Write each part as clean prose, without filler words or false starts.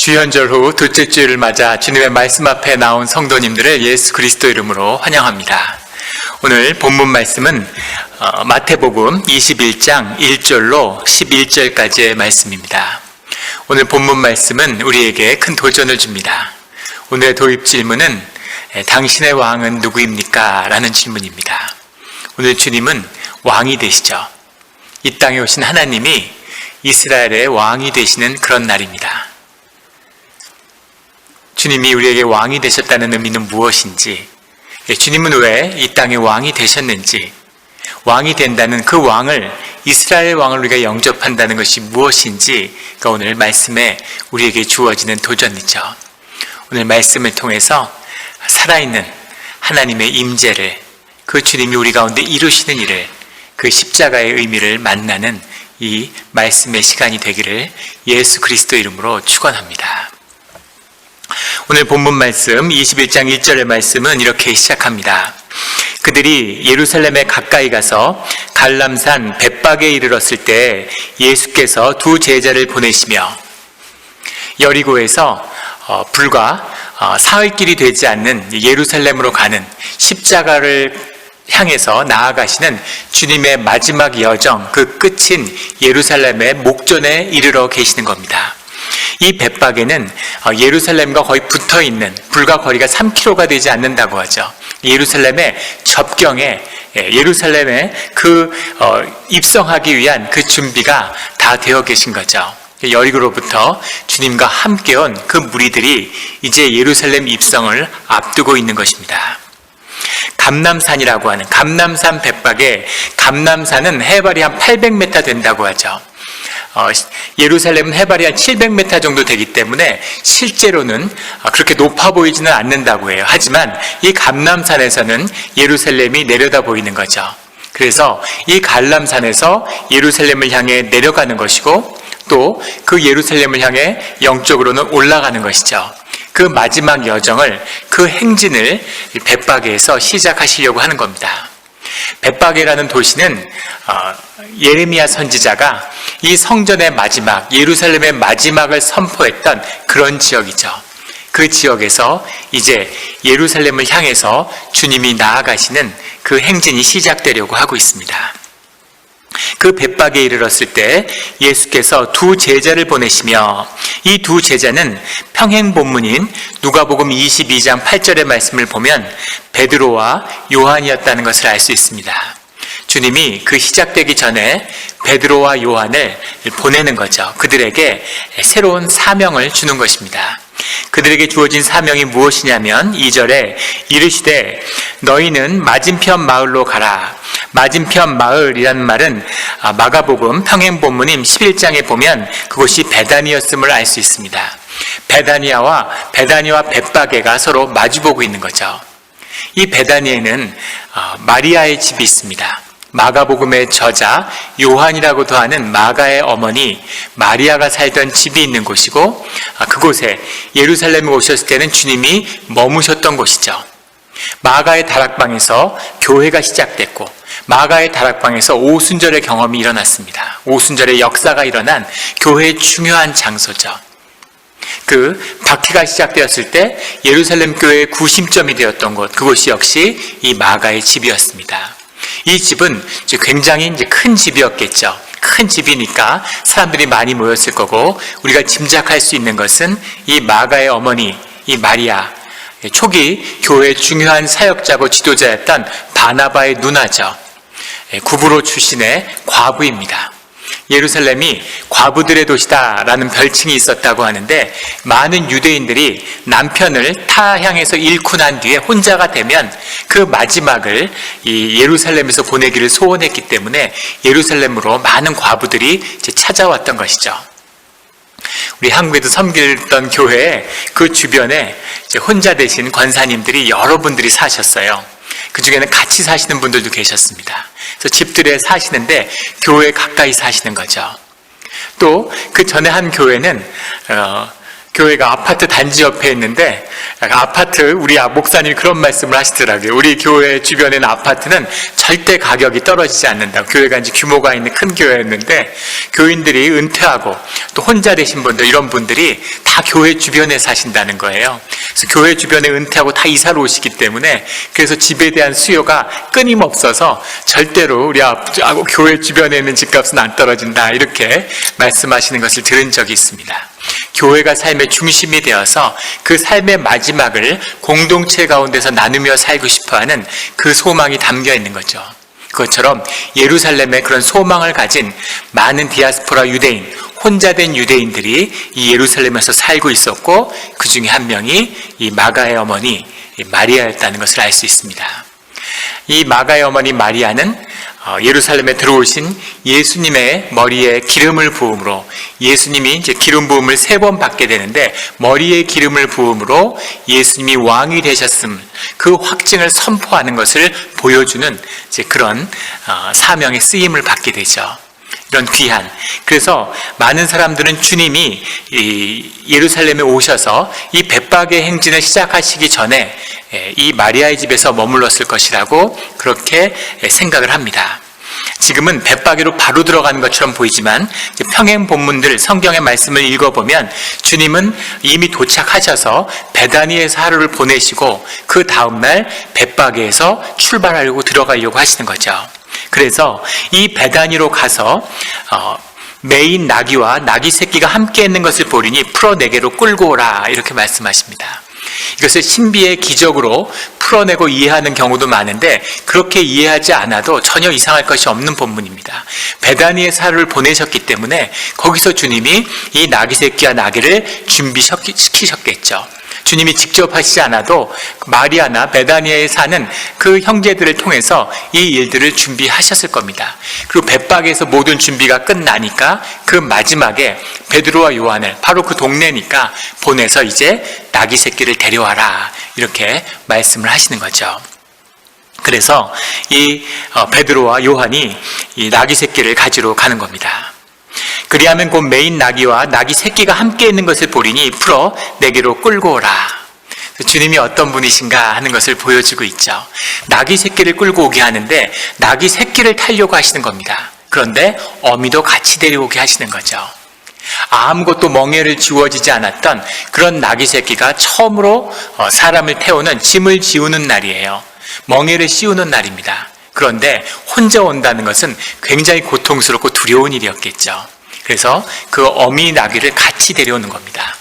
주현절 후 둘째 주일을 맞아 주님의 말씀 앞에 나온 성도님들을 예수 그리스도 이름으로 환영합니다. 오늘 본문 말씀은 마태복음 21장 1절로 11절까지의 말씀입니다. 오늘 본문 말씀은 우리에게 큰 도전을 줍니다. 오늘의 도입 질문은 당신의 왕은 누구입니까? 라는 질문입니다. 오늘 주님은 왕이 되시죠. 이 땅에 오신 하나님이 이스라엘의 왕이 되시는 그런 날입니다. 주님이 우리에게 왕이 되셨다는 의미는 무엇인지, 주님은 왜 이 땅의 왕이 되셨는지, 왕이 된다는 그 왕을, 이스라엘 왕을 우리가 영접한다는 것이 무엇인지가 오늘 말씀에 우리에게 주어지는 도전이죠. 오늘 말씀을 통해서 살아있는 하나님의 임재를, 그 주님이 우리 가운데 이루시는 일을, 그 십자가의 의미를 만나는 이 말씀의 시간이 되기를 예수 그리스도 이름으로 축원합니다. 오늘 본문 말씀 21장 1절의 말씀은 이렇게 시작합니다. 그들이 예루살렘에 가까이 가서 갈람산 벳박에 이르렀을 때 예수께서 두 제자를 보내시며, 여리고에서 불과 사흘길이 되지 않는 예루살렘으로 가는 십자가를 향해서 나아가시는 주님의 마지막 여정, 그 끝인 예루살렘의 목전에 이르러 계시는 겁니다. 이 벳박에는 예루살렘과 거의 붙어있는, 불과 거리가 3km가 되지 않는다고 하죠. 예루살렘의 접경에, 예루살렘에 입성하기 위한 그 준비가 다 되어 계신 거죠. 여리고로부터 주님과 함께 온 그 무리들이 이제 예루살렘 입성을 앞두고 있는 것입니다. 감람산이라고 하는 감람산 벳박에, 감람산은 해발이 한 800m 된다고 하죠. 예루살렘은 해발이 한 700m 정도 되기 때문에 실제로는 그렇게 높아 보이지는 않는다고 해요. 하지만 이 감람산에서는 예루살렘이 내려다 보이는 거죠. 그래서 이 감람산에서 예루살렘을 향해 내려가는 것이고, 또 그 예루살렘을 향해 영적으로는 올라가는 것이죠. 그 마지막 여정을, 그 행진을 벳박에에서 시작하시려고 하는 겁니다. 벳박에라는 도시는 예레미야 선지자가 이 성전의 마지막, 예루살렘의 마지막을 선포했던 그런 지역이죠. 그 지역에서 이제 예루살렘을 향해서 주님이 나아가시는 그 행진이 시작되려고 하고 있습니다. 그 벳박에 이르렀을 때 예수께서 두 제자를 보내시며, 이 두 제자는 평행 본문인 누가복음 22장 8절의 말씀을 보면 베드로와 요한이었다는 것을 알 수 있습니다. 주님이 그 시작되기 전에 베드로와 요한을 보내는 거죠. 그들에게 새로운 사명을 주는 것입니다. 그들에게 주어진 사명이 무엇이냐면 2절에 이르시되 너희는 맞은편 마을로 가라. 맞은편 마을이라는 말은 마가복음 평행 본문인 11장에 보면 그곳이 베다니였음을 알 수 있습니다. 베다니와 벳박에가 서로 마주보고 있는 거죠. 이 베다니에는 마리아의 집이 있습니다. 마가복음의 저자 요한이라고도 하는 마가의 어머니 마리아가 살던 집이 있는 곳이고, 그곳에 예루살렘에 오셨을 때는 주님이 머무셨던 곳이죠. 마가의 다락방에서 교회가 시작됐고, 마가의 다락방에서 오순절의 경험이 일어났습니다. 오순절의 역사가 일어난 교회의 중요한 장소죠. 그 박해가 시작되었을 때 예루살렘 교회의 구심점이 되었던 곳, 그곳이 역시 이 마가의 집이었습니다. 이 집은 굉장히 큰 집이었겠죠. 큰 집이니까 사람들이 많이 모였을 거고, 우리가 짐작할 수 있는 것은 이 마가의 어머니, 이 마리아, 초기 교회의 중요한 사역자고 지도자였던 바나바의 누나죠. 구브로 출신의 과부입니다. 예루살렘이 과부들의 도시다라는 별칭이 있었다고 하는데, 많은 유대인들이 남편을 타향에서 잃고 난 뒤에 혼자가 되면 그 마지막을 이 예루살렘에서 보내기를 소원했기 때문에 예루살렘으로 많은 과부들이 찾아왔던 것이죠. 우리 한국에도 섬기던 교회에 그 주변에 혼자 되신 권사님들이 여러 분들이 사셨어요. 그 중에는 같이 사시는 분들도 계셨습니다. 그래서 집들에 사시는데 교회에 가까이 사시는 거죠. 또 그 전에 한 교회는 교회가 아파트 단지 옆에 있는데 아파트 우리 목사님이 그런 말씀을 하시더라고요. 우리 교회 주변에는 아파트는 절대 가격이 떨어지지 않는다. 교회가 이제 규모가 있는 큰 교회였는데 교인들이 은퇴하고 또 혼자 되신 분들 이런 분들이 다 교회 주변에 사신다는 거예요. 그래서 교회 주변에 은퇴하고 다 이사를 오시기 때문에 그래서 집에 대한 수요가 끊임없어서 절대로 우리 교회 주변에 있는 집값은 안 떨어진다 이렇게 말씀하시는 것을 들은 적이 있습니다. 교회가 삶의 중심이 되어서 그 삶의 마지막을 공동체 가운데서 나누며 살고 싶어하는 그 소망이 담겨 있는 거죠. 그것처럼 예루살렘에 그런 소망을 가진 많은 디아스포라 유대인, 혼자 된 유대인들이 이 예루살렘에서 살고 있었고 그 중에 한 명이 이 마가의 어머니 마리아였다는 것을 알 수 있습니다. 이 마가의 어머니 마리아는 예루살렘에 들어오신 예수님의 머리에 기름을 부음으로 예수님이 이제 기름 부음을 3번 받게 되는데 머리에 기름을 부음으로 예수님이 왕이 되셨음 그 확증을 선포하는 것을 보여주는 이제 그런 사명의 쓰임을 받게 되죠. 이런 귀한. 그래서 많은 사람들은 주님이 이 예루살렘에 오셔서 이 백박의 행진을 시작하시기 전에 이 마리아의 집에서 머물렀을 것이라고 그렇게 생각을 합니다. 지금은 백박이로 바로 들어가는 것처럼 보이지만 평행 본문들 성경의 말씀을 읽어보면 주님은 이미 도착하셔서 베다니에서 하루를 보내시고 그 다음날 백박이에서 출발하려고 들어가려고 하시는 거죠. 그래서 이 베다니로 가서 메인 나귀와 나귀 새끼가 함께 있는 것을 보리니 풀어 내게로 끌고 오라 이렇게 말씀하십니다. 이것을 신비의 기적으로 풀어내고 이해하는 경우도 많은데 그렇게 이해하지 않아도 전혀 이상할 것이 없는 본문입니다. 베다니에 하루를 보내셨기 때문에 거기서 주님이 이 나귀 새끼와 나귀를 준비시키셨겠죠. 주님이 직접 하시지 않아도 마리아나 베다니아에 사는 그 형제들을 통해서 이 일들을 준비하셨을 겁니다. 그리고 백박에서 모든 준비가 끝나니까 그 마지막에 베드로와 요한을 바로 그 동네니까 보내서 이제 나귀 새끼를 데려와라 이렇게 말씀을 하시는 거죠. 그래서 이 베드로와 요한이 이 나귀 새끼를 가지러 가는 겁니다. 그리하면 곧 메인 나귀와 나귀 새끼가 함께 있는 것을 보리니 풀어 내게로 끌고 오라. 주님이 어떤 분이신가 하는 것을 보여주고 있죠. 나귀 새끼를 끌고 오게 하는데 나귀 새끼를 타려고 하시는 겁니다. 그런데 어미도 같이 데려오게 하시는 거죠. 아무것도 멍에를 지워지지 않았던 그런 나귀 새끼가 처음으로 사람을 태우는 짐을 지우는 날이에요. 멍에를 씌우는 날입니다. 그런데 혼자 온다는 것은 굉장히 고통스럽고 두려운 일이었겠죠. 그래서 그 어미 나귀를 같이 데려오는 겁니다.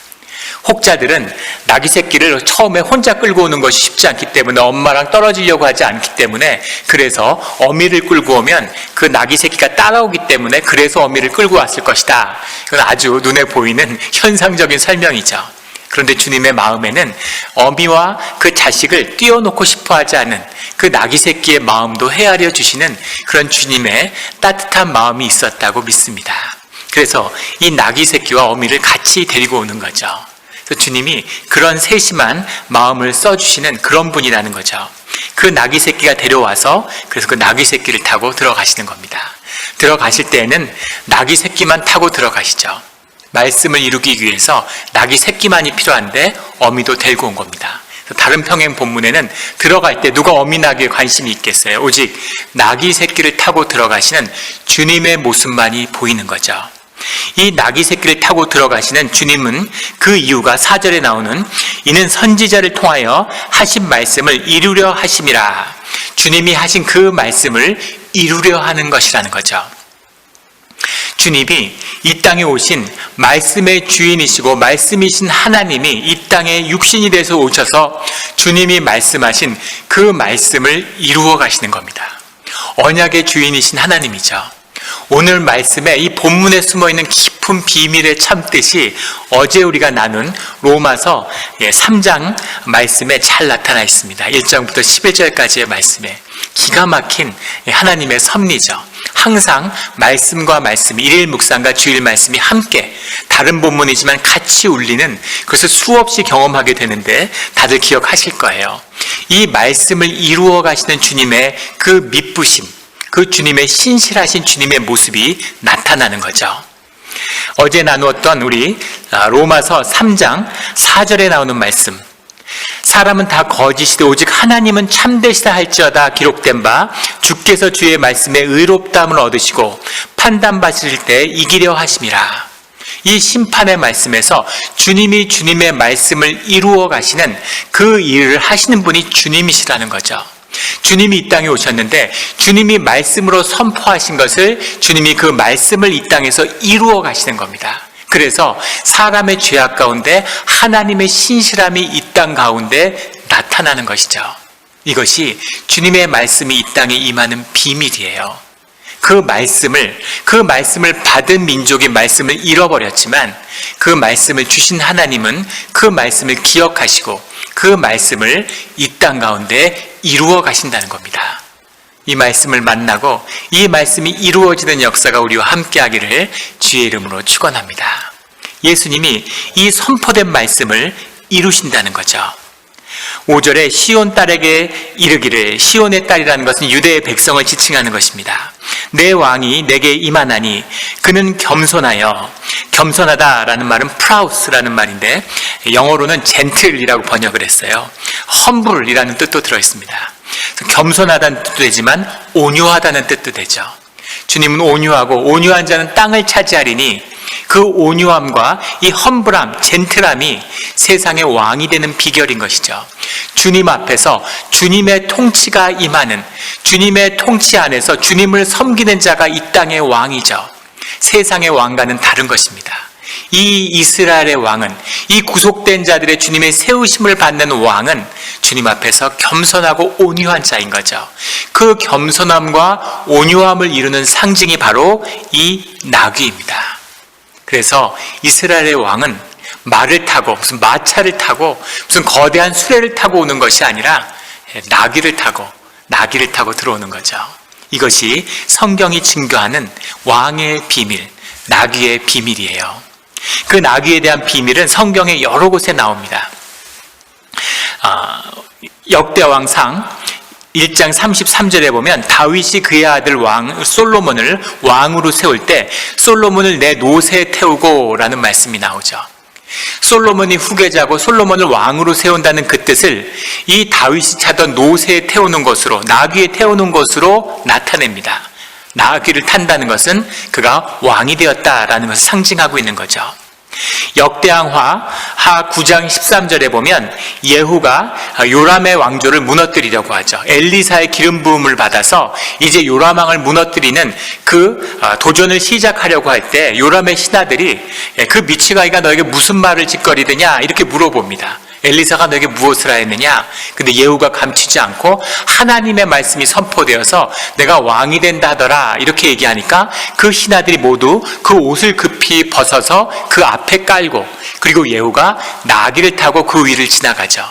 혹자들은 나귀 새끼를 처음에 혼자 끌고 오는 것이 쉽지 않기 때문에 엄마랑 떨어지려고 하지 않기 때문에 그래서 어미를 끌고 오면 그 나귀 새끼가 따라오기 때문에 그래서 어미를 끌고 왔을 것이다. 이건 아주 눈에 보이는 현상적인 설명이죠. 그런데 주님의 마음에는 어미와 그 자식을 띄워놓고 싶어 하지 않은 그 나귀 새끼의 마음도 헤아려 주시는 그런 주님의 따뜻한 마음이 있었다고 믿습니다. 그래서 이 나귀 새끼와 어미를 같이 데리고 오는 거죠. 그래서 주님이 그런 세심한 마음을 써주시는 그런 분이라는 거죠. 그 나귀 새끼가 데려와서 그래서 그 나귀 새끼를 타고 들어가시는 겁니다. 들어가실 때에는 나귀 새끼만 타고 들어가시죠. 말씀을 이루기 위해서 나귀 새끼만이 필요한데 어미도 데리고 온 겁니다. 다른 평행 본문에는 들어갈 때 누가 어미 나귀에 관심이 있겠어요. 오직 나귀 새끼를 타고 들어가시는 주님의 모습만이 보이는 거죠. 이 나귀 새끼를 타고 들어가시는 주님은 그 이유가 4절에 나오는 이는 선지자를 통하여 하신 말씀을 이루려 하심이라. 주님이 하신 그 말씀을 이루려 하는 것이라는 거죠. 주님이 이 땅에 오신 말씀의 주인이시고 말씀이신 하나님이 이 땅에 육신이 돼서 오셔서 주님이 말씀하신 그 말씀을 이루어 가시는 겁니다. 언약의 주인이신 하나님이죠. 오늘 말씀에 이 본문에 숨어있는 깊은 비밀의 참뜻이 어제 우리가 나눈 로마서 3장 말씀에 잘 나타나 있습니다. 1장부터 11절까지의 말씀에 기가 막힌 하나님의 섭리죠. 항상 말씀과 말씀, 일일 묵상과 주일 말씀이 함께 다른 본문이지만 같이 울리는 그것을 수없이 경험하게 되는데 다들 기억하실 거예요. 이 말씀을 이루어 가시는 주님의 그 미쁘심, 그 주님의 신실하신 주님의 모습이 나타나는 거죠. 어제 나누었던 우리 로마서 3장 4절에 나오는 말씀, 사람은 다 거짓이되 오직 하나님은 참되시다 할지어다 기록된 바 주께서 주의 말씀에 의롭다함을 얻으시고 판단받으실 때 이기려 하심이라. 이 심판의 말씀에서 주님이 주님의 말씀을 이루어 가시는 그 일을 하시는 분이 주님이시라는 거죠. 주님이 이 땅에 오셨는데 주님이 말씀으로 선포하신 것을 주님이 그 말씀을 이 땅에서 이루어 가시는 겁니다. 그래서 사람의 죄악 가운데 하나님의 신실함이 이 땅 가운데 나타나는 것이죠. 이것이 주님의 말씀이 이 땅에 임하는 비밀이에요. 그 말씀을 받은 민족이 말씀을 잃어버렸지만 그 말씀을 주신 하나님은 그 말씀을 기억하시고 그 말씀을 이 땅 가운데 이루어 가신다는 겁니다. 이 말씀을 만나고 이 말씀이 이루어지는 역사가 우리와 함께하기를 주의 이름으로 축원합니다. 예수님이 이 선포된 말씀을 이루신다는 거죠. 5절에 시온 딸에게 이르기를, 시온의 딸이라는 것은 유대의 백성을 지칭하는 것입니다. 내 왕이 내게 임하나니 그는 겸손하여, 겸손하다라는 말은 프라우스라는 말인데 영어로는 젠틀이라고 번역을 했어요. 험불이라는 뜻도 들어있습니다. 겸손하다는 뜻도 되지만 온유하다는 뜻도 되죠. 주님은 온유하고 온유한 자는 땅을 차지하리니 그 온유함과 이 험불함, 젠틀함이 세상의 왕이 되는 비결인 것이죠. 주님 앞에서 주님의 통치가 임하는, 주님의 통치 안에서 주님을 섬기는 자가 이 땅의 왕이죠. 세상의 왕과는 다른 것입니다. 이 이스라엘의 왕은, 이 구속된 자들의 주님의 세우심을 받는 왕은 주님 앞에서 겸손하고 온유한 자인 거죠. 그 겸손함과 온유함을 이루는 상징이 바로 이 나귀입니다. 그래서 이스라엘의 왕은 말을 타고, 무슨 마차를 타고, 무슨 거대한 수레를 타고 오는 것이 아니라 나귀를 타고 들어오는 거죠. 이것이 성경이 증거하는 왕의 비밀, 나귀의 비밀이에요. 그 나귀에 대한 비밀은 성경의 여러 곳에 나옵니다. 역대왕상 1장 33절에 보면 다윗이 그의 아들 왕 솔로몬을 왕으로 세울 때 솔로몬을 내 노새에 태우고 라는 말씀이 나오죠. 솔로몬이 후계자고 솔로몬을 왕으로 세운다는 그 뜻을 이 다윗이 차던 노새에 태우는 것으로, 나귀에 태우는 것으로 나타냅니다. 나귀를 탄다는 것은 그가 왕이 되었다라는 것을 상징하고 있는 거죠. 역대왕하 9장 13절에 보면 예후가 요람의 왕조를 무너뜨리려고 하죠. 엘리사의 기름 부음을 받아서 이제 요람왕을 무너뜨리는 그 도전을 시작하려고 할 때 요람의 신하들이 그 미치가이가 너에게 무슨 말을 짓거리느냐 이렇게 물어봅니다. 엘리사가 너에게 무엇을 하였느냐? 근데 예후가 감추지 않고 하나님의 말씀이 선포되어서 내가 왕이 된다 하더라 이렇게 얘기하니까 그 신하들이 모두 그 옷을 급히 벗어서 그 앞에 깔고, 그리고 예후가 나귀를 타고 그 위를 지나가죠.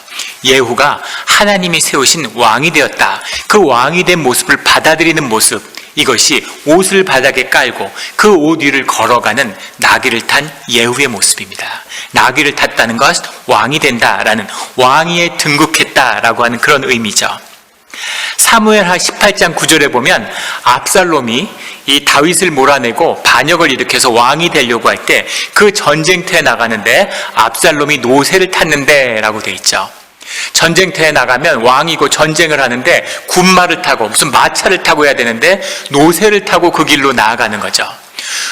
예후가 하나님이 세우신 왕이 되었다, 그 왕이 된 모습을 받아들이는 모습, 이것이 옷을 바닥에 깔고 그 옷 위를 걸어가는 나귀를 탄 예후의 모습입니다. 나귀를 탔다는 것, 왕이 된다라는, 왕위에 등극했다라고 하는 그런 의미죠. 사무엘하 18장 9절에 보면 압살롬이 이 다윗을 몰아내고 반역을 일으켜서 왕이 되려고 할 때 그 전쟁터에 나가는데 압살롬이 노새를 탔는데 라고 돼 있죠. 전쟁터에 나가면 왕이고 전쟁을 하는데 군마를 타고 무슨 마차를 타고 해야 되는데 노새를 타고 그 길로 나아가는 거죠.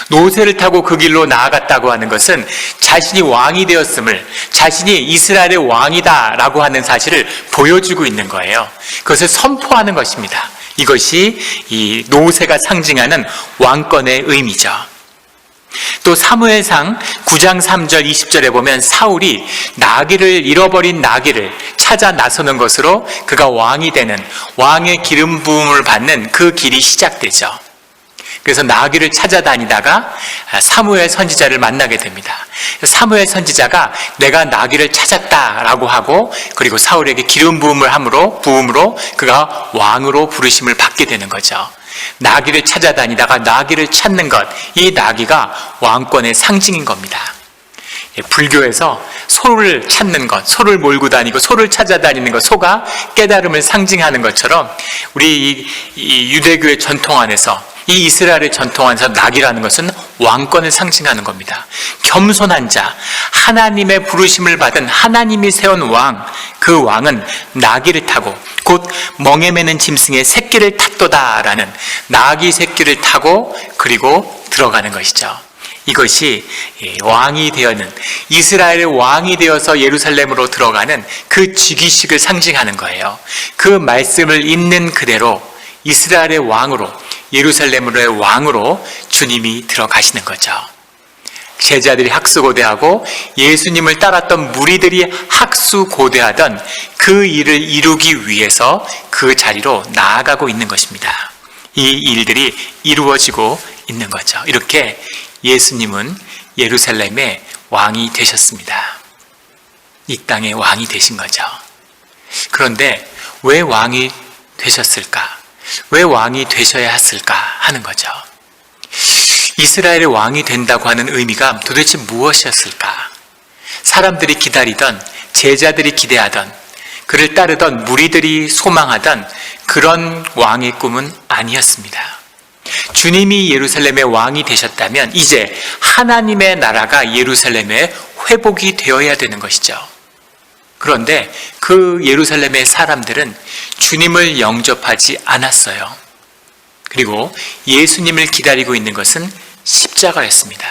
노새를 타고 그 길로 나아갔다고 하는 것은 자신이 왕이 되었음을, 자신이 이스라엘의 왕이다라고 하는 사실을 보여주고 있는 거예요. 그것을 선포하는 것입니다. 이것이 이 노새가 상징하는 왕권의 의미죠. 또 사무엘상 9장 3절 20절에 보면 사울이 나귀를, 잃어버린 나귀를 찾아 나서는 것으로 그가 왕이 되는, 왕의 기름 부음을 받는 그 길이 시작되죠. 그래서 나귀를 찾아다니다가 사무엘 선지자를 만나게 됩니다. 사무엘 선지자가 내가 나귀를 찾았다라고 하고, 그리고 사울에게 기름 부음을 부음으로 그가 왕으로 부르심을 받게 되는 거죠. 나귀를 찾아다니다가 나귀를 찾는 것, 이 나귀가 왕권의 상징인 겁니다. 불교에서 소를 찾는 것, 소를 몰고 다니고 소를 찾아다니는 것, 소가 깨달음을 상징하는 것처럼 우리 이 유대교의 전통 안에서 이 이스라엘의 전통 안에서 낙이라는 것은 왕권을 상징하는 겁니다. 겸손한 자, 하나님의 부르심을 받은 하나님이 세운 왕, 그 왕은 나귀를 타고 곧 멍에 매는 짐승의 새끼를 탔도다라는 나귀 새끼를 타고 그리고 들어가는 것이죠. 이것이 왕이 되어는 이스라엘의 왕이 되어서 예루살렘으로 들어가는 그 즉위식을 상징하는 거예요. 그 말씀을 있는 그대로 이스라엘의 왕으로, 예루살렘으로의 왕으로 주님이 들어가시는 거죠. 제자들이 학수고대하고 예수님을 따랐던 무리들이 학수고대하던 그 일을 이루기 위해서 그 자리로 나아가고 있는 것입니다. 이 일들이 이루어지고 있는 거죠. 이렇게 예수님은 예루살렘의 왕이 되셨습니다. 이 땅의 왕이 되신 거죠. 그런데 왜 왕이 되셨을까? 왜 왕이 되셔야 했을까 하는 거죠. 이스라엘의 왕이 된다고 하는 의미가 도대체 무엇이었을까? 사람들이 기다리던, 제자들이 기대하던, 그를 따르던 무리들이 소망하던 그런 왕의 꿈은 아니었습니다. 주님이 예루살렘의 왕이 되셨다면 이제 하나님의 나라가 예루살렘에 회복이 되어야 되는 것이죠. 그런데 그 예루살렘의 사람들은 주님을 영접하지 않았어요. 그리고 예수님을 기다리고 있는 것은 십자가였습니다.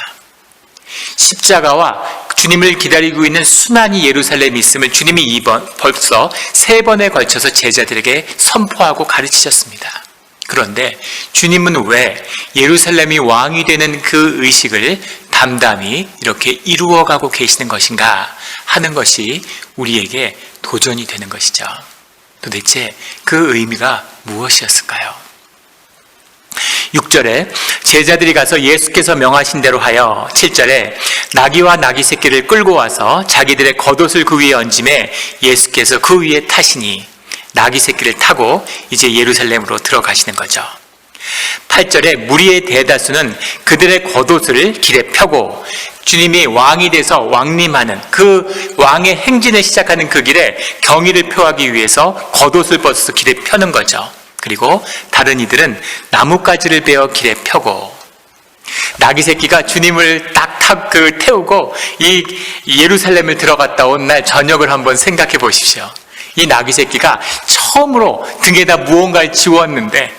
십자가와 주님을 기다리고 있는 순환이 예루살렘에 있음을 주님이 벌써 3번에 걸쳐서 제자들에게 선포하고 가르치셨습니다. 그런데 주님은 왜 예루살렘이 왕이 되는 그 의식을 담담히 이렇게 이루어가고 계시는 것인가 하는 것이 우리에게 도전이 되는 것이죠. 도대체 그 의미가 무엇이었을까요? 6절에 제자들이 가서 예수께서 명하신 대로 하여 7절에 나귀와 나귀 새끼를 끌고 와서 자기들의 겉옷을 그 위에 얹음에 예수께서 그 위에 타시니 나귀 새끼를 타고 이제 예루살렘으로 들어가시는 거죠. 8절에 무리의 대다수는 그들의 겉옷을 길에 펴고 주님이 왕이 돼서 왕림하는 그 왕의 행진을 시작하는 그 길에 경의를 표하기 위해서 겉옷을 벗어서 길에 펴는 거죠. 그리고 다른 이들은 나뭇가지를 베어 길에 펴고 나귀 새끼가 주님을 딱 태우고 이 예루살렘을 들어갔다 온 날 저녁을 한번 생각해 보십시오. 이 나귀 새끼가 처음으로 등에다 무언가를 지웠는데,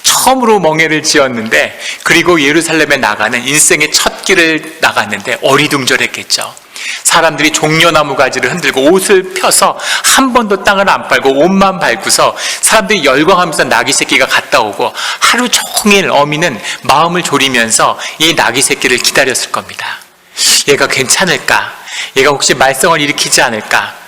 처음으로 멍에를 지었는데, 그리고 예루살렘에 나가는 인생의 첫 길을 나갔는데 어리둥절했겠죠. 사람들이 종려나무 가지를 흔들고 옷을 펴서 한 번도 땅을 안 밟고 옷만 밟고서 사람들이 열광하면서 나귀 새끼가 갔다 오고 하루 종일 어미는 마음을 졸이면서 이 나귀 새끼를 기다렸을 겁니다. 얘가 괜찮을까? 얘가 혹시 말썽을 일으키지 않을까?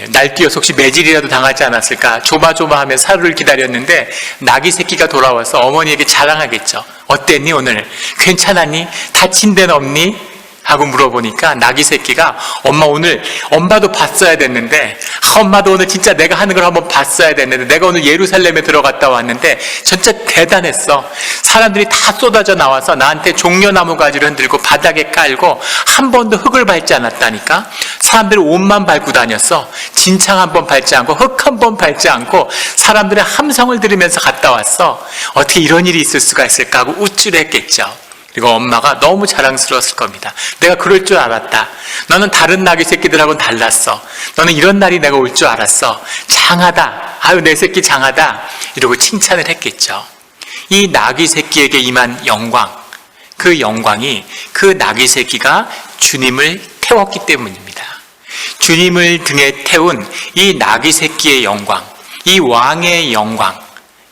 날뛰어서 혹시 매질이라도 당하지 않았을까? 조마조마하며 하루를 기다렸는데 나귀 새끼가 돌아와서 어머니에게 자랑하겠죠. 어땠니 오늘? 괜찮았니? 다친 데는 없니? 하고 물어보니까 나귀 새끼가 엄마 오늘 엄마도 봤어야 됐는데 엄마도 오늘 진짜 내가 하는 걸 한번 봤어야 됐는데 내가 오늘 예루살렘에 들어갔다 왔는데 진짜 대단했어. 사람들이 다 쏟아져 나와서 나한테 종려나무 가지를 흔들고 바닥에 깔고 한 번도 흙을 밟지 않았다니까. 사람들이 옷만 밟고 다녔어. 진창 한 번 밟지 않고 흙 한 번 밟지 않고 사람들의 함성을 들으면서 갔다 왔어. 어떻게 이런 일이 있을 수가 있을까 하고 우쭐했겠죠. 그리고 엄마가 너무 자랑스러웠을 겁니다. 내가 그럴 줄 알았다. 너는 다른 나귀 새끼들하고는 달랐어. 너는 이런 날이 내가 올 줄 알았어. 장하다. 아유 내 새끼 장하다. 이러고 칭찬을 했겠죠. 이 나귀 새끼에게 임한 영광, 그 영광이 그 나귀 새끼가 주님을 태웠기 때문입니다. 주님을 등에 태운 이 나귀 새끼의 영광, 이 왕의 영광,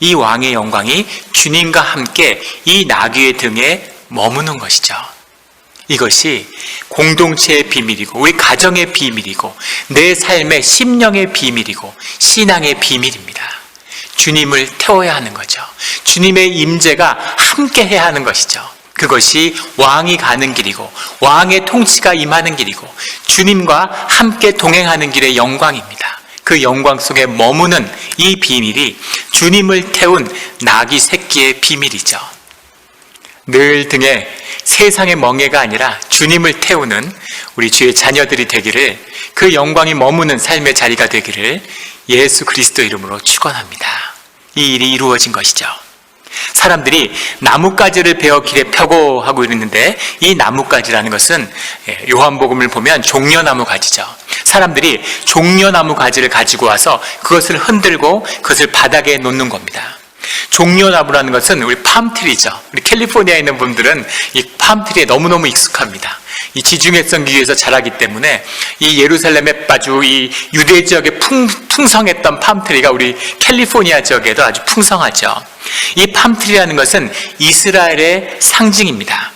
이 왕의 영광이 주님과 함께 이 나귀의 등에 머무는 것이죠. 이것이 공동체의 비밀이고 우리 가정의 비밀이고 내 삶의 심령의 비밀이고 신앙의 비밀입니다. 주님을 태워야 하는 거죠. 주님의 임재가 함께해야 하는 것이죠. 그것이 왕이 가는 길이고 왕의 통치가 임하는 길이고 주님과 함께 동행하는 길의 영광입니다. 그 영광 속에 머무는 이 비밀이 주님을 태운 나귀 새끼의 비밀이죠. 늘 등에 세상의 멍에가 아니라 주님을 태우는 우리 주의 자녀들이 되기를, 그 영광이 머무는 삶의 자리가 되기를 예수 그리스도 이름으로 축원합니다. 이 일이 이루어진 것이죠. 사람들이 나뭇가지를 베어 길에 펴고 하고 있는데, 이 나뭇가지라는 것은 요한복음을 보면 종려나무 가지죠. 사람들이 종려나무 가지를 가지고 와서 그것을 흔들고 그것을 바닥에 놓는 겁니다. 종려나무라는 것은 우리 팜트리죠. 우리 캘리포니아에 있는 분들은 이 팜트리에 너무너무 익숙합니다. 이 지중해성 기후에서 자라기 때문에 이 예루살렘에 아주 이 유대 지역에 풍성했던 팜트리가 우리 캘리포니아 지역에도 아주 풍성하죠. 이 팜트리라는 것은 이스라엘의 상징입니다.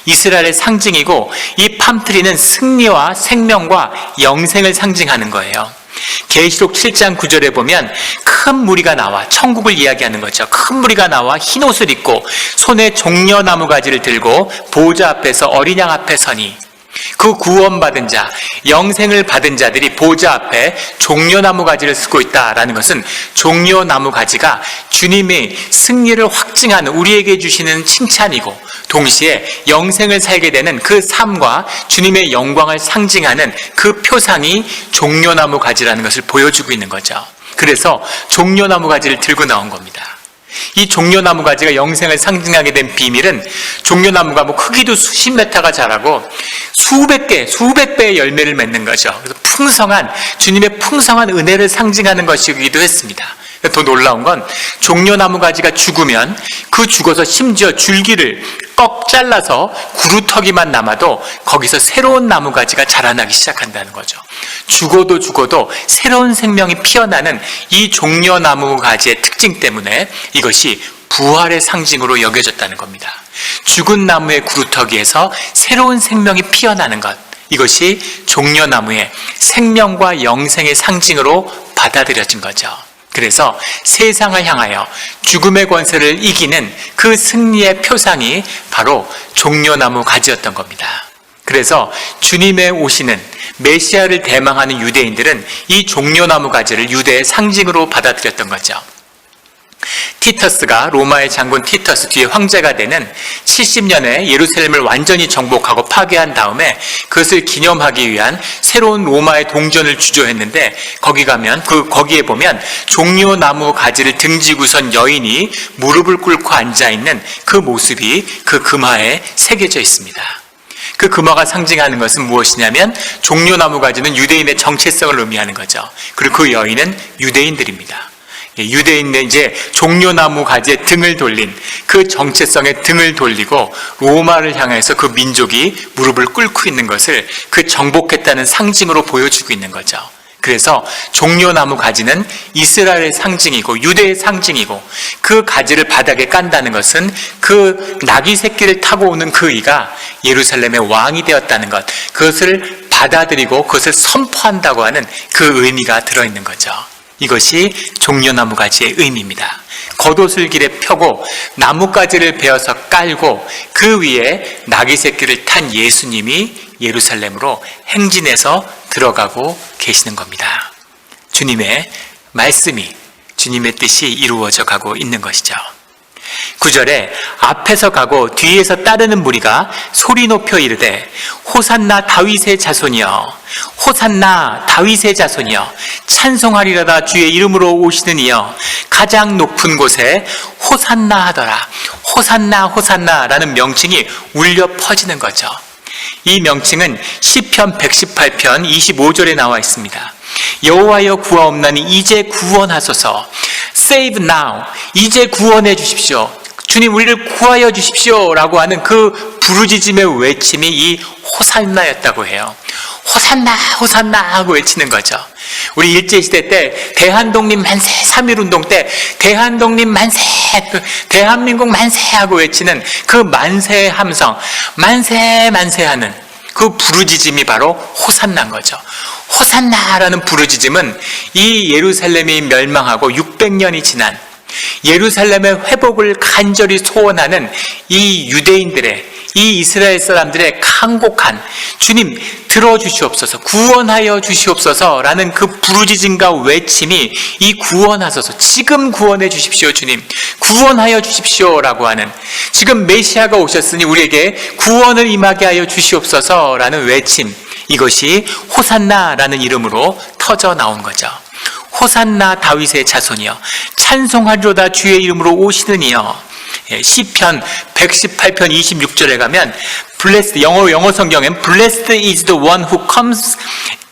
이스라엘의 상징이고, 이 팜트리는 승리와 생명과 영생을 상징하는 거예요. 계시록 7장 9절에 보면 큰 무리가 나와, 천국을 이야기하는 거죠. 큰 무리가 나와 흰 옷을 입고 손에 종려나무 가지를 들고 보좌 앞에서 어린 양 앞에 서니, 그 구원받은 자, 영생을 받은 자들이 보좌 앞에 종려나무 가지를 쓰고 있다라는 것은, 종려나무 가지가 주님의 승리를 확증하는, 우리에게 주시는 칭찬이고, 동시에 영생을 살게 되는 그 삶과 주님의 영광을 상징하는 그 표상이 종려나무 가지라는 것을 보여주고 있는 거죠. 그래서 종려나무 가지를 들고 나온 겁니다. 이 종려나무 가지가 영생을 상징하게 된 비밀은, 종려나무가 크기도 수십 메타가 자라고 수백 배의 열매를 맺는 거죠. 그래서 풍성한, 주님의 풍성한 은혜를 상징하는 것이기도 했습니다. 더 놀라운 건, 종려나무 가지가 죽으면 그 죽어서 심지어 줄기를 꺾 잘라서 구루터기만 남아도 거기서 새로운 나무 가지가 자라나기 시작한다는 거죠. 죽어도 새로운 생명이 피어나는 이 종려나무 가지의 특징 때문에 이것이 부활의 상징으로 여겨졌다는 겁니다. 죽은 나무의 구루터기에서 새로운 생명이 피어나는 것, 이것이 종려나무의 생명과 영생의 상징으로 받아들여진 거죠. 그래서 세상을 향하여 죽음의 권세를 이기는 그 승리의 표상이 바로 종려나무 가지였던 겁니다. 그래서 주님의 오시는 메시아를 대망하는 유대인들은 이 종려나무 가지를 유대의 상징으로 받아들였던 거죠. 티터스가, 로마의 장군 티터스 뒤에 황제가 되는 70년에 예루살렘을 완전히 정복하고 파괴한 다음에 그것을 기념하기 위한 새로운 로마의 동전을 주조했는데, 거기에 보면 종려나무 가지를 등지고 선 여인이 무릎을 꿇고 앉아있는 그 모습이 그 금화에 새겨져 있습니다. 그 금화가 상징하는 것은 무엇이냐면, 종려나무 가지는 유대인의 정체성을 의미하는 거죠. 그리고 그 여인은 유대인들입니다. 유대인의 이제 종려나무 가지에 등을 돌린 그 정체성에 등을 돌리고 로마를 향해서 그 민족이 무릎을 꿇고 있는 것을 그 정복했다는 상징으로 보여주고 있는 거죠. 그래서 종려나무 가지는 이스라엘의 상징이고 유대의 상징이고, 그 가지를 바닥에 깐다는 것은 그 나귀 새끼를 타고 오는 그 이가 예루살렘의 왕이 되었다는 것, 그것을 받아들이고 그것을 선포한다고 하는 그 의미가 들어있는 거죠. 이것이 종려나무 가지의 의미입니다. 겉옷을 길에 펴고 나뭇가지를 베어서 깔고 그 위에 나귀 새끼를 탄 예수님이 예루살렘으로 행진해서 들어가고 계시는 겁니다. 주님의 말씀이, 주님의 뜻이 이루어져 가고 있는 것이죠. 9절에 앞에서 가고 뒤에서 따르는 무리가 소리 높여 이르되 호산나 다윗의 자손이여, 호산나 다윗의 자손이여, 찬송하리로다 주의 이름으로 오시는 이여, 가장 높은 곳에 호산나 하더라. 호산나 호산나라는 명칭이 울려 퍼지는 거죠. 이 명칭은 시편 118편 25절에 나와 있습니다. 여호와여 구하옵나니 이제 구원하소서. Save now. 이제 구원해 주십시오. 주님, 우리를 구하여 주십시오 라고 하는 그 부르짖음의 외침이 이 호산나였다고 해요. 호산나 호산나 하고 외치는 거죠. 우리 일제시대 때 대한독립 만세, 3.1운동 때 대한독립 만세, 대한민국 만세 하고 외치는 그 만세의 함성, 만세 만세 하는 그 부르짖음이 바로 호산나인 거죠. 호산나라는 부르짖음은 이 예루살렘이 멸망하고 600년이 지난 예루살렘의 회복을 간절히 소원하는 이 유대인들의, 이 이스라엘 사람들의 간곡한 주님 들어주시옵소서, 구원하여 주시옵소서 라는 그 부르짖음과 외침이 이 구원하소서, 지금 구원해 주십시오 주님, 구원하여 주십시오 라고 하는, 지금 메시아가 오셨으니 우리에게 구원을 임하게 하여 주시옵소서 라는 외침, 이것이 호산나라는 이름으로 터져 나온 거죠. 호산나 다윗의 자손이여 찬송하리로다 주의 이름으로 오시는 이여. 시편 118편 26절에 가면 blessed, 영어 성경엔 blessed is the one who comes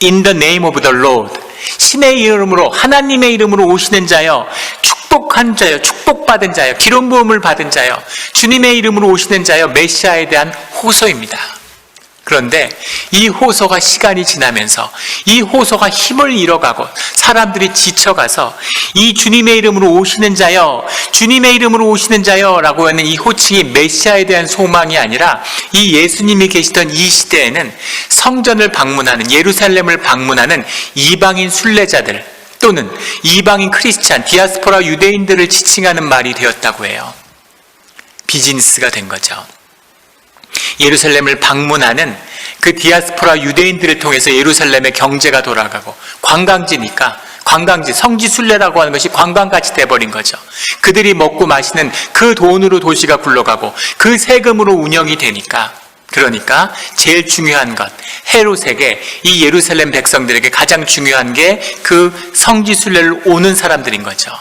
in the name of the Lord. 신의 이름으로, 하나님의 이름으로 오시는 자여, 축복한 자여, 축복받은 자여, 기름 부음을 받은 자여, 주님의 이름으로 오시는 자여, 메시아에 대한 호소입니다. 그런데 이 호소가 시간이 지나면서 이 호소가 힘을 잃어가고 사람들이 지쳐가서 이 주님의 이름으로 오시는 자여, 주님의 이름으로 오시는 자여 라고 하는 이 호칭이 메시아에 대한 소망이 아니라 이 예수님이 계시던 이 시대에는 성전을 방문하는, 예루살렘을 방문하는 이방인 순례자들 또는 이방인 크리스찬, 디아스포라 유대인들을 지칭하는 말이 되었다고 해요. 비즈니스가 된 거죠. 예루살렘을 방문하는 그 디아스포라 유대인들을 통해서 예루살렘의 경제가 돌아가고, 관광지니까 관광지, 성지 순례라고 하는 것이 관광같이 돼버린 거죠. 그들이 먹고 마시는 그 돈으로 도시가 굴러가고 그 세금으로 운영이 되니까, 그러니까 제일 중요한 것, 헤롯에게, 이 예루살렘 백성들에게 가장 중요한 게 그 성지 순례를 오는 사람들인 거죠.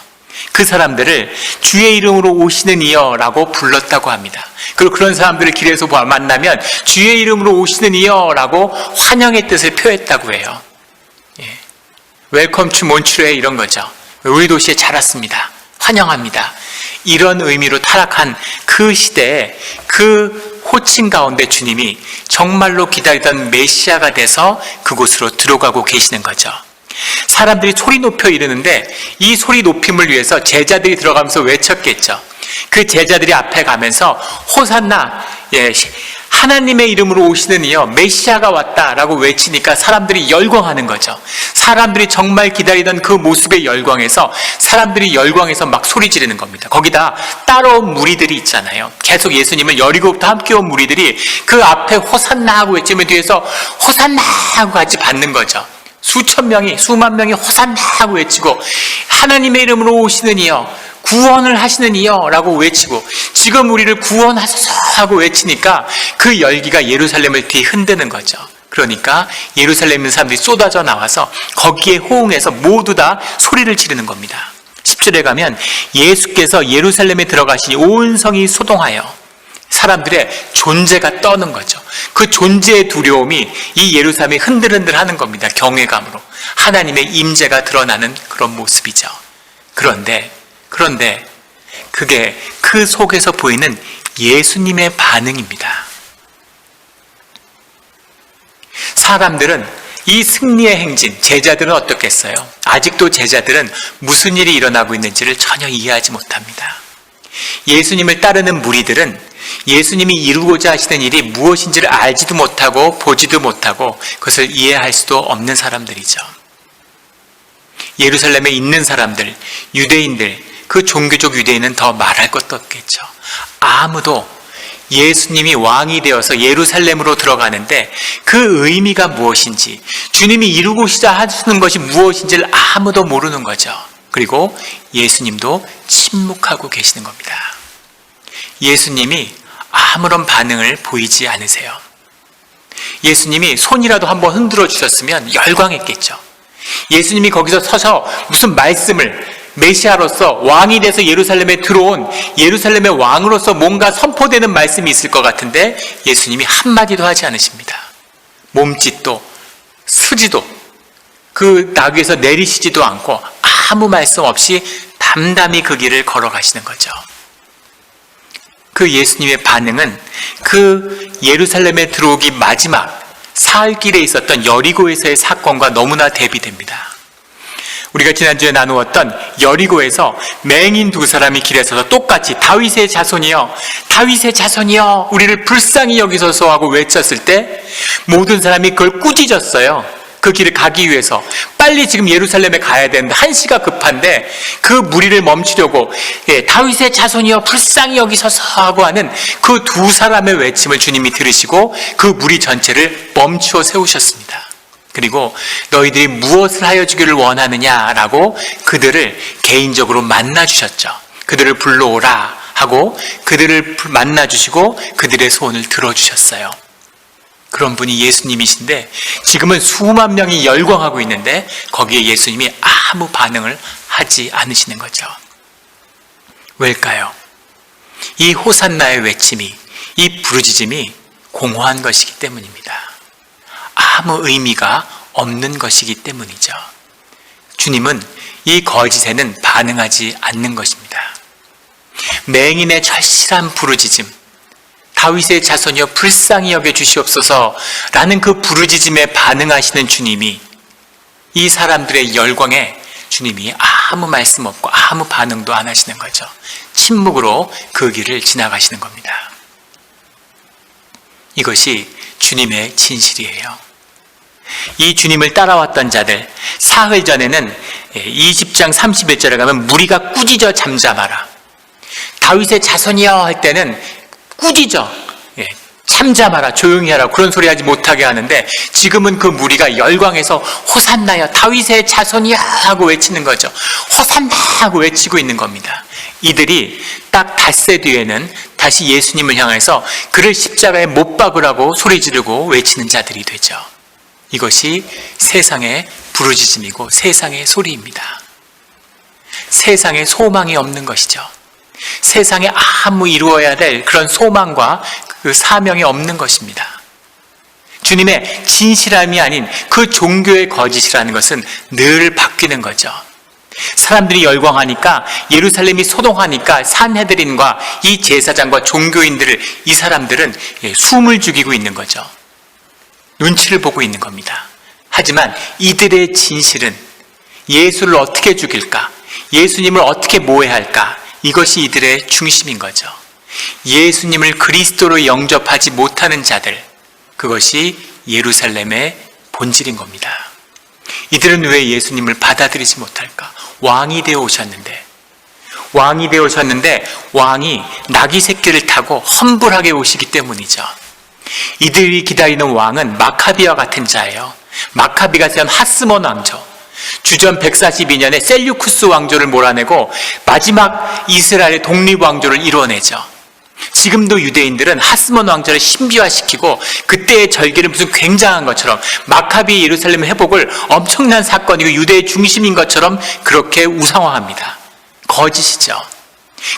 그 사람들을 주의 이름으로 오시는 이여 라고 불렀다고 합니다. 그리고 그런 사람들을 길에서 만나면 주의 이름으로 오시는 이여 라고 환영의 뜻을 표했다고 해요. 웰컴 투 몬트레 이런 거죠. 우리 도시에 잘 왔습니다. 환영합니다. 이런 의미로 타락한 그 시대에 그 호칭 가운데 주님이 정말로 기다리던 메시아가 돼서 그곳으로 들어가고 계시는 거죠. 사람들이 소리 높여 이르는데 이 소리 높임을 위해서 제자들이 들어가면서 외쳤겠죠. 그 제자들이 앞에 가면서 호산나, 하나님의 이름으로 오시는 이여, 메시아가 왔다라고 외치니까 사람들이 열광하는 거죠. 사람들이 정말 기다리던 그 모습의 열광에서 사람들이 열광해서 막 소리 지르는 겁니다. 거기다 따라온 무리들이 있잖아요. 계속 예수님을 여리고부터 함께 온 무리들이 그 앞에 호산나 하고 외치면 뒤에서 호산나 하고 같이 받는 거죠. 수천 명이, 수만 명이 호산나 하고 외치고 하나님의 이름으로 오시는 이여, 구원을 하시는 이여 라고 외치고 지금 우리를 구원하소서 하고 외치니까 그 열기가 예루살렘을 뒤흔드는 거죠. 그러니까 예루살렘에 있는 사람들이 쏟아져 나와서 거기에 호응해서 모두 다 소리를 지르는 겁니다. 10절에 가면 예수께서 예루살렘에 들어가시니 온 성이 소동하여, 사람들의 존재가 떠는 거죠. 그 존재의 두려움이 이 예루살렘이 흔들흔들하는 겁니다. 경외감으로 하나님의 임재가 드러나는 그런 모습이죠. 그런데 그게 그 속에서 보이는 예수님의 반응입니다. 사람들은 이 승리의 행진, 제자들은 어떻겠어요? 아직도 제자들은 무슨 일이 일어나고 있는지를 전혀 이해하지 못합니다. 예수님을 따르는 무리들은 예수님이 이루고자 하시는 일이 무엇인지를 알지도 못하고 보지도 못하고 그것을 이해할 수도 없는 사람들이죠. 예루살렘에 있는 사람들, 유대인들, 그 종교적 유대인은 더 말할 것도 없겠죠. 아무도 예수님이 왕이 되어서 예루살렘으로 들어가는데 그 의미가 무엇인지, 주님이 이루고자 하시는 것이 무엇인지를 아무도 모르는 거죠. 그리고 예수님도 침묵하고 계시는 겁니다. 예수님이 아무런 반응을 보이지 않으세요. 예수님이 손이라도 한번 흔들어 주셨으면 열광했겠죠. 예수님이 거기서 서서 무슨 말씀을, 메시아로서 왕이 돼서 예루살렘에 들어온 예루살렘의 왕으로서 뭔가 선포되는 말씀이 있을 것 같은데 예수님이 한마디도 하지 않으십니다. 몸짓도 쓰지도 그 나귀에서 내리시지도 않고 아무 말씀 없이 담담히 그 길을 걸어가시는 거죠. 그 예수님의 반응은 그 예루살렘에 들어오기 마지막 사흘길에 있었던 여리고에서의 사건과 너무나 대비됩니다. 우리가 지난주에 나누었던 여리고에서 맹인 두 사람이 길에 서서 똑같이 다윗의 자손이여, 다윗의 자손이여, 우리를 불쌍히 여기소서 하고 외쳤을 때 모든 사람이 그걸 꾸짖었어요. 그 길을 가기 위해서 빨리 지금 예루살렘에 가야 되는데 한시가 급한데 그 무리를 멈추려고 다윗의 자손이여 불쌍히 여기소서 하고 하는 그 두 사람의 외침을 주님이 들으시고 그 무리 전체를 멈추어 세우셨습니다. 그리고 너희들이 무엇을 하여 주기를 원하느냐라고 그들을 개인적으로 만나주셨죠. 그들을 불러오라 하고 그들을 만나주시고 그들의 소원을 들어주셨어요. 그런 분이 예수님이신데 지금은 수만 명이 열광하고 있는데 거기에 예수님이 아무 반응을 하지 않으시는 거죠. 왜일까요? 이 호산나의 외침이, 이 부르짖음이 공허한 것이기 때문입니다. 아무 의미가 없는 것이기 때문이죠. 주님은 이 거짓에는 반응하지 않는 것입니다. 맹인의 절실한 부르짖음, 다윗의 자손이여 불쌍히 여겨 주시옵소서 라는 그 부르짖음에 반응하시는 주님이 이 사람들의 열광에 주님이 아무 말씀 없고 아무 반응도 안 하시는 거죠. 침묵으로 그 길을 지나가시는 겁니다. 이것이 주님의 진실이에요. 이 주님을 따라왔던 자들, 사흘 전에는 20장 31절에 가면 무리가 꾸짖어 잠잠하라. 다윗의 자손이여 할 때는 꾸짖어 잠잠하라, 조용히 하라, 그런 소리 하지 못하게 하는데 지금은 그 무리가 열광해서 호산나여 다윗의 자손이여 하고 외치는 거죠. 호산나 하고 외치고 있는 겁니다. 이들이 딱 닷새 뒤에는 다시 예수님을 향해서 그를 십자가에 못 박으라고 소리 지르고 외치는 자들이 되죠. 이것이 세상의 부르짖음이고 세상의 소리입니다. 세상에 소망이 없는 것이죠. 세상에 아무 이루어야 될 그런 소망과 그 사명이 없는 것입니다. 주님의 진실함이 아닌 그 종교의 거짓이라는 것은 늘 바뀌는 거죠. 사람들이 열광하니까, 예루살렘이 소동하니까 산헤드린과 이 제사장과 종교인들을, 이 사람들은 숨을 죽이고 있는 거죠. 눈치를 보고 있는 겁니다. 하지만 이들의 진실은 예수를 어떻게 죽일까, 예수님을 어떻게 모해할까, 이것이 이들의 중심인 거죠. 예수님을 그리스도로 영접하지 못하는 자들, 그것이 예루살렘의 본질인 겁니다. 이들은 왜 예수님을 받아들이지 못할까? 왕이 되어 오셨는데 왕이 나귀 새끼를 타고 험불하게 오시기 때문이죠. 이들이 기다리는 왕은 마카비와 같은 자예요. 마카비가 세운 하스몬 왕조, 주전 142년에 셀류쿠스 왕조를 몰아내고 마지막 이스라엘의 독립 왕조를 이뤄내죠. 지금도 유대인들은 하스몬 왕조를 신비화시키고 그때의 절기는 무슨 굉장한 것처럼, 마카비 예루살렘 회복을 엄청난 사건이고 유대의 중심인 것처럼 그렇게 우상화합니다. 거짓이죠.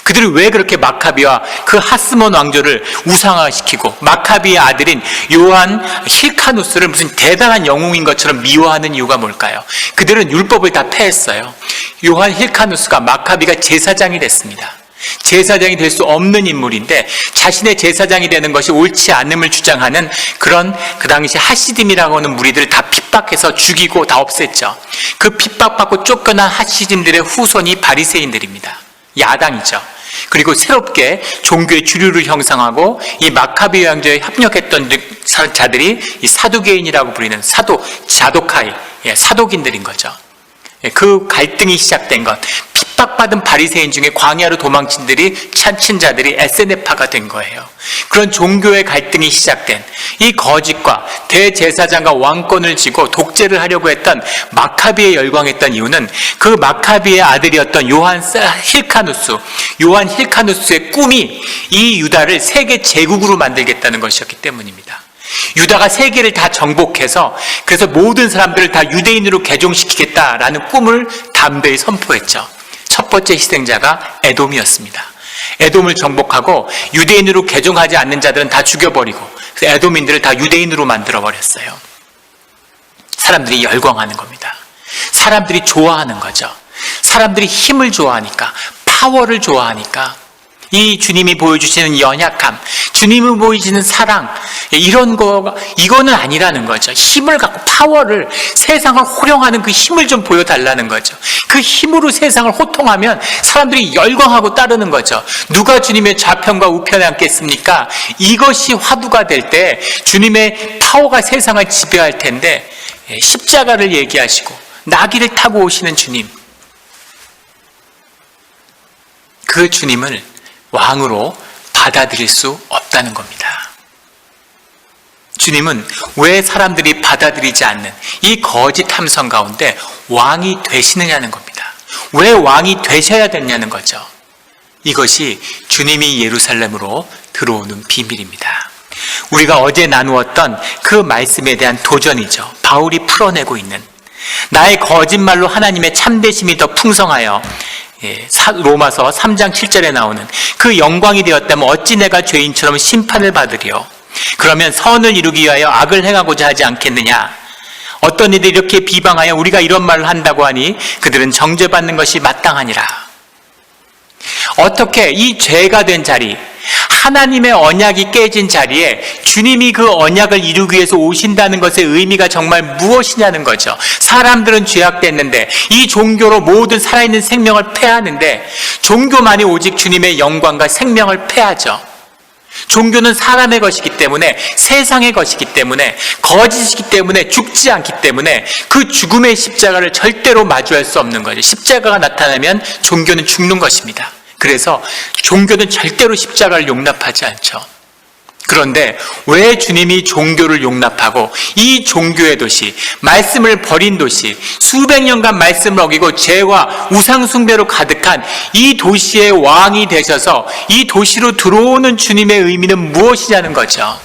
그들이 왜 그렇게 마카비와 그 하스몬 왕조를 우상화시키고 마카비의 아들인 요한 힐카누스를 무슨 대단한 영웅인 것처럼 미워하는 이유가 뭘까요? 그들은 율법을 다 폐했어요. 요한 힐카누스가 마카비가 제사장이 됐습니다. 제사장이 될 수 없는 인물인데 자신의 제사장이 되는 것이 옳지 않음을 주장하는 그런 그 당시 하시딤이라고 하는 무리들을 다 핍박해서 죽이고 다 없앴죠. 그 핍박받고 쫓겨난 하시딤들의 후손이 바리새인들입니다. 야당이죠. 그리고 새롭게 종교의 주류를 형성하고 이 마카비 왕조에 협력했던 자들이 이 사두개인이라고 부르는 자도카이, 사독인들인 거죠. 그 갈등이 시작된 것, 핍박받은 바리새인 중에 광야로 도망친 자들이 에세네파가 된 거예요. 그런 종교의 갈등이 시작된 이 거짓과 대제사장과 왕권을 쥐고 독재를 하려고 했던 마카비에 열광했던 이유는 그 마카비의 아들이었던 요한 힐카누스의 꿈이 이 유다를 세계 제국으로 만들겠다는 것이었기 때문입니다. 유다가 세계를 다 정복해서 그래서 모든 사람들을 다 유대인으로 개종시키겠다라는 꿈을 담대히 선포했죠. 첫 번째 희생자가 에돔이었습니다. 에돔을 정복하고 유대인으로 개종하지 않는 자들은 다 죽여버리고 그래서 에돔인들을 다 유대인으로 만들어버렸어요. 사람들이 열광하는 겁니다. 사람들이 좋아하는 거죠. 사람들이 힘을 좋아하니까, 파워를 좋아하니까, 이 주님이 보여주시는 연약함, 주님이 보여주시는 사랑, 이거는 아니라는 거죠. 힘을 갖고 파워를, 세상을 호령하는 그 힘을 좀 보여달라는 거죠. 그 힘으로 세상을 호통하면 사람들이 열광하고 따르는 거죠. 누가 주님의 좌편과 우편에 앉겠습니까? 이것이 화두가 될 때 주님의 파워가 세상을 지배할 텐데, 십자가를 얘기하시고 나귀를 타고 오시는 주님, 그 주님을 왕으로 받아들일 수 없다는 겁니다. 주님은 왜 사람들이 받아들이지 않는 이 거짓 함성 가운데 왕이 되시느냐는 겁니다. 왜 왕이 되셔야 되냐는 거죠. 이것이 주님이 예루살렘으로 들어오는 비밀입니다. 우리가 어제 나누었던 그 말씀에 대한 도전이죠. 바울이 풀어내고 있는 나의 거짓말로 하나님의 참되심이 더 풍성하여 로마서 3장 7절에 나오는 그 영광이 되었다면 어찌 내가 죄인처럼 심판을 받으리요. 그러면 선을 이루기 위하여 악을 행하고자 하지 않겠느냐. 어떤 이들이 이렇게 비방하여 우리가 이런 말을 한다고 하니 그들은 정죄받는 것이 마땅하니라. 어떻게 이 죄가 된 자리, 하나님의 언약이 깨진 자리에 주님이 그 언약을 이루기 위해서 오신다는 것의 의미가 정말 무엇이냐는 거죠. 사람들은 죄악됐는데 이 종교로 모든 살아있는 생명을 패하는데 종교만이 오직 주님의 영광과 생명을 패하죠. 종교는 사람의 것이기 때문에, 세상의 것이기 때문에, 거짓이기 때문에, 죽지 않기 때문에 그 죽음의 십자가를 절대로 마주할 수 없는 거죠. 십자가가 나타나면 종교는 죽는 것입니다. 그래서 종교는 절대로 십자가를 용납하지 않죠. 그런데 왜 주님이 종교를 용납하고 이 종교의 도시, 말씀을 버린 도시, 수백 년간 말씀을 어기고 죄와 우상숭배로 가득한 이 도시의 왕이 되셔서 이 도시로 들어오는 주님의 의미는 무엇이냐는 거죠.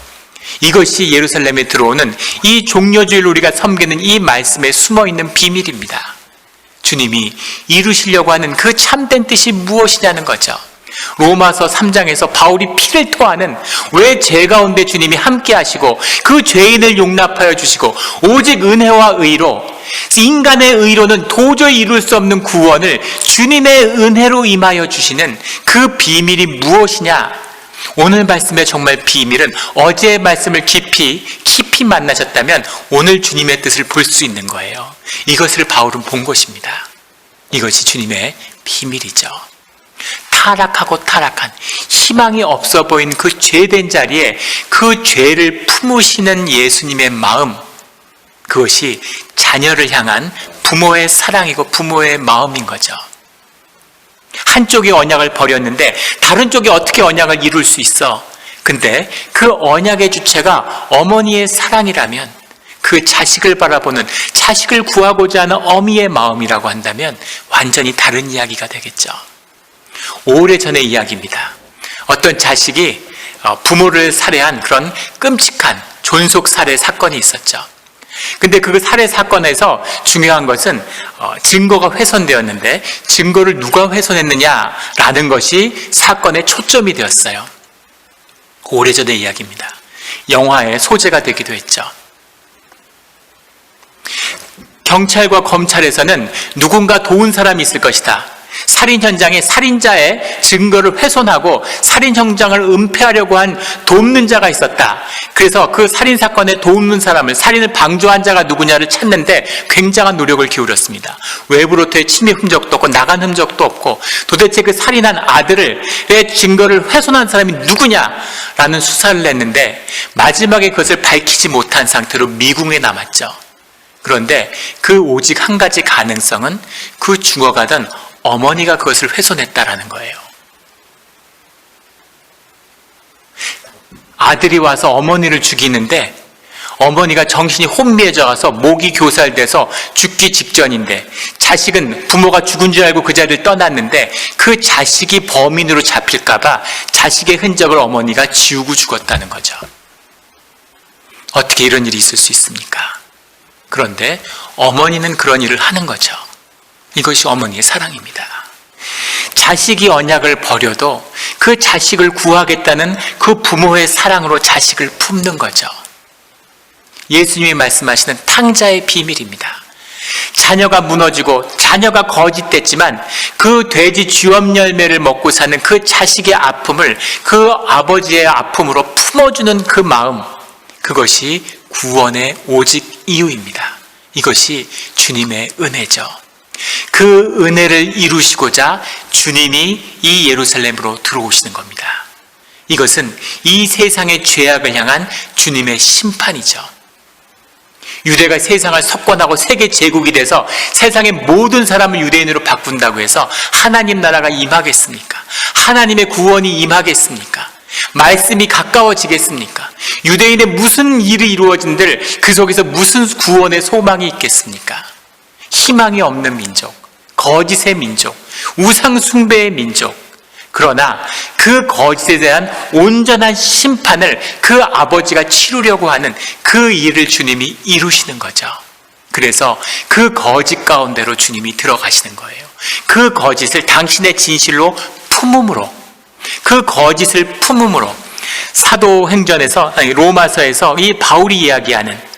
이것이 예루살렘에 들어오는 이 종려주일 우리가 섬기는 이 말씀에 숨어있는 비밀입니다. 주님이 이루시려고 하는 그 참된 뜻이 무엇이냐는 거죠. 로마서 3장에서 바울이 피를 토하는 왜 죄 가운데 주님이 함께 하시고 그 죄인을 용납하여 주시고 오직 은혜와 의로, 인간의 의로는 도저히 이룰 수 없는 구원을 주님의 은혜로 임하여 주시는 그 비밀이 무엇이냐. 오늘 말씀의 정말 비밀은 어제의 말씀을 깊이 만나셨다면 오늘 주님의 뜻을 볼 수 있는 거예요. 이것을 바울은 본 것입니다. 이것이 주님의 비밀이죠. 타락한 희망이 없어 보인 그 죄된 자리에 그 죄를 품으시는 예수님의 마음, 그것이 자녀를 향한 부모의 사랑이고 부모의 마음인 거죠. 한쪽이 언약을 버렸는데 다른 쪽이 어떻게 언약을 이룰 수 있어? 근데 그 언약의 주체가 어머니의 사랑이라면, 그 자식을 바라보는, 자식을 구하고자 하는 어미의 마음이라고 한다면 완전히 다른 이야기가 되겠죠. 오래전의 이야기입니다. 어떤 자식이 부모를 살해한 그런 끔찍한 존속 살해 사건이 있었죠. 근데 그 살해 사건에서 중요한 것은 증거가 훼손되었는데 증거를 누가 훼손했느냐라는 것이 사건의 초점이 되었어요. 오래전의 이야기입니다. 영화의 소재가 되기도 했죠. 경찰과 검찰에서는 누군가 도운 사람이 있을 것이다. 살인 현장에 살인자의 증거를 훼손하고 살인 현장을 은폐하려고 한 돕는 자가 있었다. 그래서 그 살인 사건에 돕는 사람을, 살인을 방조한 자가 누구냐를 찾는데 굉장한 노력을 기울였습니다. 외부로부터의 침입 흔적도 없고 나간 흔적도 없고 도대체 그 살인한 아들의 증거를 훼손한 사람이 누구냐라는 수사를 했는데 마지막에 그것을 밝히지 못한 상태로 미궁에 남았죠. 그런데 그 오직 한 가지 가능성은 그 죽어가던 어머니가 그것을 훼손했다라는 거예요. 아들이 와서 어머니를 죽이는데 어머니가 정신이 혼미해져 가서 목이 교살돼서 죽기 직전인데 자식은 부모가 죽은 줄 알고 그 자리를 떠났는데 그 자식이 범인으로 잡힐까 봐 자식의 흔적을 어머니가 지우고 죽었다는 거죠. 어떻게 이런 일이 있을 수 있습니까? 그런데 어머니는 그런 일을 하는 거죠. 이것이 어머니의 사랑입니다. 자식이 언약을 버려도 그 자식을 구하겠다는 그 부모의 사랑으로 자식을 품는 거죠. 예수님이 말씀하시는 탕자의 비밀입니다. 자녀가 무너지고 자녀가 거짓됐지만 그 돼지 쥐엄 열매를 먹고 사는 그 자식의 아픔을 그 아버지의 아픔으로 품어주는 그 마음, 그것이 구원의 오직 이유입니다. 이것이 주님의 은혜죠. 그 은혜를 이루시고자 주님이 이 예루살렘으로 들어오시는 겁니다. 이것은 이 세상의 죄악을 향한 주님의 심판이죠. 유대가 세상을 석권하고 세계 제국이 돼서 세상의 모든 사람을 유대인으로 바꾼다고 해서 하나님 나라가 임하겠습니까? 하나님의 구원이 임하겠습니까? 말씀이 가까워지겠습니까? 유대인의 무슨 일이 이루어진들 그 속에서 무슨 구원의 소망이 있겠습니까? 희망이 없는 민족, 거짓의 민족, 우상 숭배의 민족, 그러나 그 거짓에 대한 온전한 심판을 그 아버지가 치르려고 하는 그 일을 주님이 이루시는 거죠. 그래서 그 거짓 가운데로 주님이 들어가시는 거예요. 그 거짓을 당신의 진실로 품음으로, 그 거짓을 품음으로 사도행전에서, 로마서에서 이 바울이 이야기하는,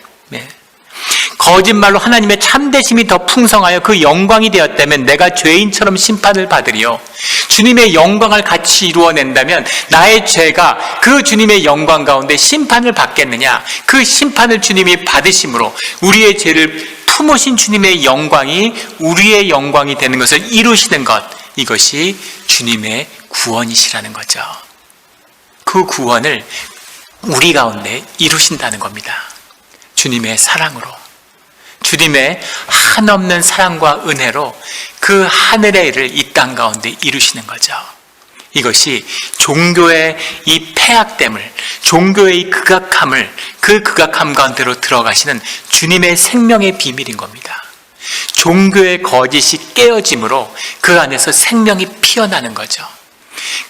거짓말로 하나님의 참되심이 더 풍성하여 그 영광이 되었다면 내가 죄인처럼 심판을 받으리요. 주님의 영광을 같이 이루어낸다면 나의 죄가 그 주님의 영광 가운데 심판을 받겠느냐? 그 심판을 주님이 받으심으로 우리의 죄를 품으신 주님의 영광이 우리의 영광이 되는 것을 이루시는 것, 이것이 주님의 구원이시라는 거죠. 그 구원을 우리 가운데 이루신다는 겁니다. 주님의 사랑으로, 주님의 한없는 사랑과 은혜로 그 하늘의 일을 이 땅 가운데 이루시는 거죠. 이것이 종교의 이 폐악됨을, 종교의 이 극악함을, 그 극악함 가운데로 들어가시는 주님의 생명의 비밀인 겁니다. 종교의 거짓이 깨어짐으로 그 안에서 생명이 피어나는 거죠.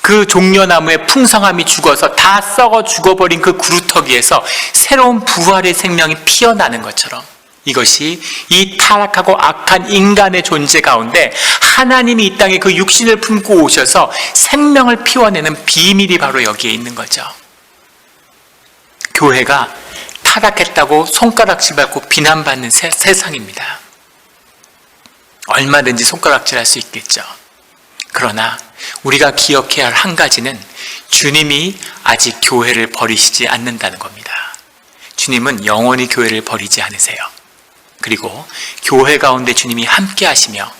그 종려나무의 풍성함이 죽어서 다 썩어 죽어버린 그 구루터기에서 새로운 부활의 생명이 피어나는 것처럼, 이것이 이 타락하고 악한 인간의 존재 가운데 하나님이 이 땅에 그 육신을 품고 오셔서 생명을 피워내는 비밀이 바로 여기에 있는 거죠. 교회가 타락했다고 손가락질 받고 비난받는 세상입니다. 얼마든지 손가락질할 수 있겠죠. 그러나 우리가 기억해야 할 한 가지는 주님이 아직 교회를 버리시지 않는다는 겁니다. 주님은 영원히 교회를 버리지 않으세요. 그리고 교회 가운데 주님이 함께 하시며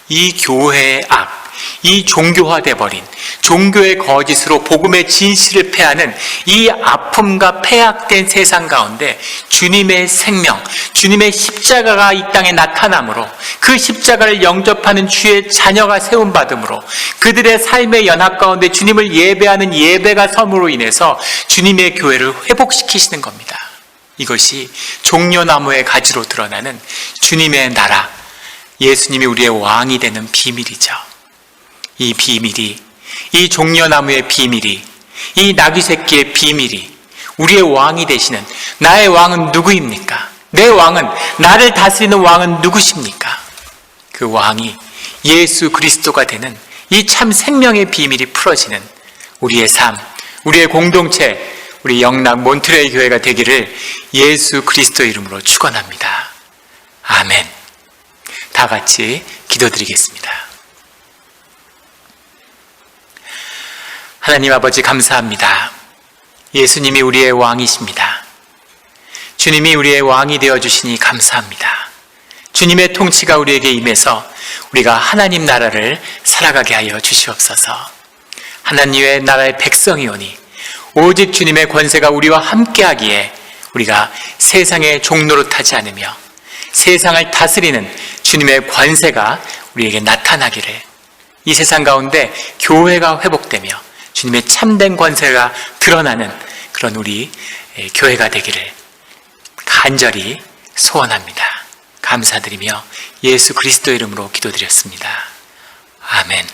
이 교회의 악, 이 종교화돼 버린 종교의 거짓으로 복음의 진실을 패하는 이 아픔과 폐악된 세상 가운데 주님의 생명, 주님의 십자가가 이 땅에 나타남으로, 그 십자가를 영접하는 주의 자녀가 세움받음으로, 그들의 삶의 연합 가운데 주님을 예배하는 예배가 섬으로 인해서 주님의 교회를 회복시키시는 겁니다. 이것이 종려나무의 가지로 드러나는 주님의 나라, 예수님이 우리의 왕이 되는 비밀이죠. 이 비밀이, 이 종려나무의 비밀이, 이 나귀 새끼의 비밀이 우리의 왕이 되시는, 나의 왕은 누구입니까? 내 왕은, 나를 다스리는 왕은 누구십니까? 그 왕이 예수 그리스도가 되는 이 참 생명의 비밀이 풀어지는 우리의 삶, 우리의 공동체, 우리 영락 몬트레이 교회가 되기를 예수 그리스도 이름으로 축원합니다. 아멘. 다 같이 기도드리겠습니다. 하나님 아버지 감사합니다. 예수님이 우리의 왕이십니다. 주님이 우리의 왕이 되어주시니 감사합니다. 주님의 통치가 우리에게 임해서 우리가 하나님 나라를 살아가게 하여 주시옵소서. 하나님의 나라의 백성이오니 오직 주님의 권세가 우리와 함께하기에 우리가 세상의 종로로 타지 않으며 세상을 다스리는 주님의 권세가 우리에게 나타나기를, 이 세상 가운데 교회가 회복되며 주님의 참된 권세가 드러나는 그런 우리 교회가 되기를 간절히 소원합니다. 감사드리며 예수 그리스도 이름으로 기도드렸습니다. 아멘.